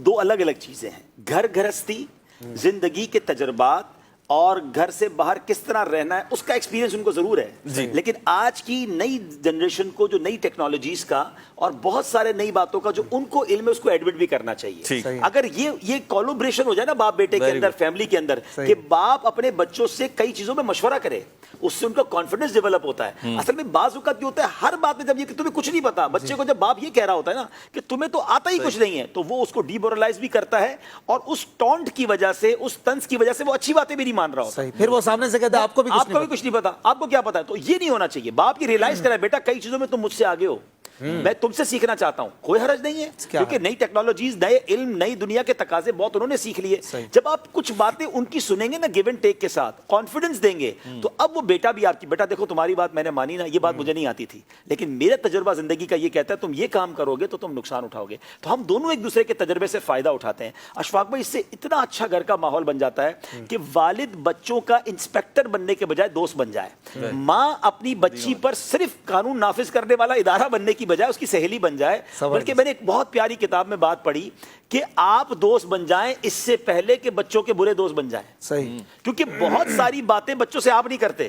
دو الگ الگ چیزیں ہیں. گھر گھرستی, زندگی کے تجربات اور گھر سے باہر کس طرح رہنا ہے اس کا ایکسپیرینس ان کو ضرور ہے, لیکن آج کی نئی جنریشن کو جو نئی ٹیکنالوجیز کا اور بہت سارے نئی باتوں کا جو ان کو علم ہے اس کو ایڈمٹ بھی کرنا چاہیے. اگر یہ کولیبریشن ہو جائے نا باپ بیٹے کے اندر, فیملی کے اندر, کہ باپ اپنے بچوں سے کئی چیزوں میں مشورہ کرے, اس سے ان کا کانفیڈنس ڈیولپ ہوتا ہے. اصل میں بعض اوقات یہ ہوتا ہے ہر بات میں جب یہ کہ تمہیں کچھ نہیں پتا, بچے کو جب باپ یہ کہہ رہا ہوتا ہے نا کہ تمہیں تو آتا ہی کچھ نہیں ہے, تو وہ اس کو ڈیمورلائز بھی کرتا ہے اور اس ٹونٹ کی وجہ سے, اس طنز کی وجہ سے وہ اچھی باتیں بھی نہیں مان رہا ہوتا. پھر وہ سامنے سے کہتا ہے آپ کو بھی کچھ نہیں پتا, آپ کو کیا پتا ہے. تو یہ نہیں ہونا چاہیے. باپ کی ریئلائز کرے بیٹا کئی چیزوں میں تم مجھ سے آگے ہو, میں تم سے سیکھنا چاہتا ہوں, کوئی حرج نہیں ہے, کیونکہ نئی ٹیکنالوجیز, نئے علم, نئی دنیا کے تقاضے بہت انہوں نے سیکھ لیے. جب آپ کچھ باتیں ان کی سنیں گے نا گیو اینڈ ٹیک کے ساتھ, کانفیڈنس دیں گے, تو اب وہ بیٹا بھی آپ کی, بیٹا دیکھو تمہاری بات میں نے مانی نا, یہ بات مجھے نہیں آتی تھی, لیکن میرا تجربہ زندگی کا یہ کہتا ہے تم یہ کام کرو گے تو تم نقصان اٹھاؤ گے. تو ہم دونوں ایک دوسرے کے تجربے سے فائدہ اٹھاتے ہیں. اشفاق بھائی, اس سے اتنا اچھا گھر کا ماحول بن جاتا ہے کہ والد بچوں کا انسپیکٹر بننے کے بجائے دوست بن جائے, ماں اپنی بچی پر صرف قانون نافذ کرنے والا ادارہ بننے کی بجائے اس کی سہیلی بن جائے. بلکہ میں نے ایک بہت پیاری کتاب میں بات پڑھی کہ آپ دوست بن جائیں اس سے پہلے کہ بچوں کے برے دوست بن جائیں. صحیح, کیونکہ بہت ساری باتیں بچوں سے آپ نہیں کرتے,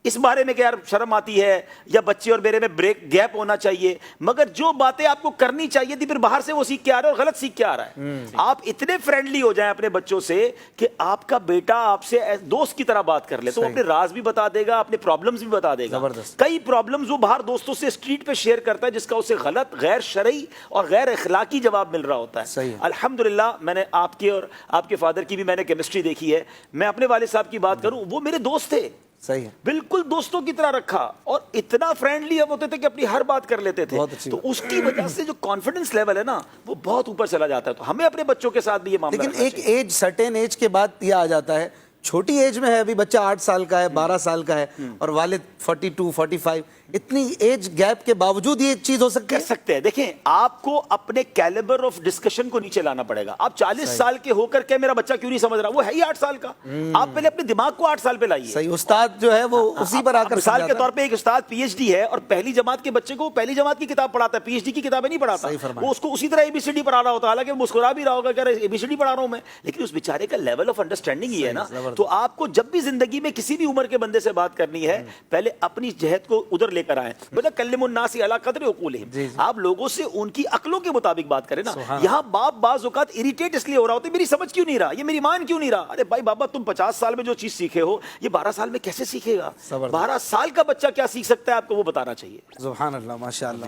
اس بارے میں کہ یار شرم آتی ہے یا بچے اور میرے میں بریک گیپ ہونا چاہیے, مگر جو باتیں آپ کو کرنی چاہیے تھی پھر باہر سے وہ سیکھ کے آ رہا ہے اور غلط سیکھ کے آ رہا ہے. آپ اتنے فرینڈلی ہو جائیں اپنے بچوں سے کہ آپ کا بیٹا آپ سے دوست کی طرح بات کر لے, تو وہ اپنے راز بھی بتا دے گا, اپنے پرابلمز بھی بتا دے گا. کئی پرابلمز وہ باہر دوستوں سے اسٹریٹ پہ شیئر کرتا ہے جس کا اسے غلط, غیر شرعی اور غیر اخلاقی جواب مل رہا ہوتا ہے. الحمدللہ میں نے آپ کی اور آپ کے فادر کی بھی میں نے کیمسٹری دیکھی ہے. میں اپنے والد صاحب کی بات کروں, وہ میرے دوست تھے, صحیح ہے, بالکل دوستوں کی طرح رکھا, اور اتنا فرینڈلی ہوتے تھے کہ اپنی ہر بات کر لیتے تھے. تو اس کی وجہ سے جو کانفیڈنس لیول ہے نا وہ بہت اوپر چلا جاتا ہے. تو ہمیں اپنے بچوں کے ساتھ بھی یہ معاملہ, لیکن ایک ایج, سرٹین ایج کے بعد یہ آ جاتا ہے, چھوٹی ایج میں ہے, ابھی بچہ 8 سال کا ہے, 12 سال کا ہے, اور والد 42 45, اتنی ایج گیپ کے باوجود یہ چیز ہو سکتی ہے. کر سکتے ہیں. دیکھیں آپ کو اپنے کیلیبر آف ڈسکشن کو نیچے لانا پڑے گا. آپ 40 سال کے ہو کر کے میرا بچہ کیوں نہیں سمجھ رہا, وہ ہے ہی 8 سال کا. آپ پہلے اپنے دماغ کو 8 سال پہ لائیے. صحیح, استاد جو ہے وہ اسی پر آ کر, مثال کے طور پہ ایک استاد پی ایچ ڈی ہے اور پہلی جماعت کے بچے کو پہلی جماعت کی کتاب پڑھاتا ہے, پی ایچ ڈی کی کتابیں نہیں پڑھاتا, وہ اس کو اسی طرح ABCD ڈی پڑھا رہا ہوتا ہے, حالانکہ مسکرا بھی رہا ہوگا کہ ABCD ڈی پڑھا رہا ہوں میں, لیکن اس بیچارے کا لیول آف انڈرسٹینڈنگ ہی ہے نا. تو آپ کو جب بھی زندگی میں کسی بھی عمر کے بندے سے بات کرنی ہے, پہلے اپنی جہت کو ادھر لے کر آئیں. مطلب کلم الناس علی قدر عقولہم, آپ لوگوں سے ان کی عقلوں کے مطابق بات کریں نا. یہاں باپ بعض اوقات اریٹیٹ اس لیے ہو رہا ہوتا ہے, میری سمجھ کیوں نہیں رہا, یہ میری مان کیوں نہیں رہا. ارے بھائی بابا, تم 50 سال میں جو چیز سیکھے ہو یہ 12 سال میں کیسے سیکھے گا. 12 سال کا بچہ کیا سیکھ سکتا ہے آپ کو وہ بتانا چاہیے. سبحان اللہ, ماشاء اللہ.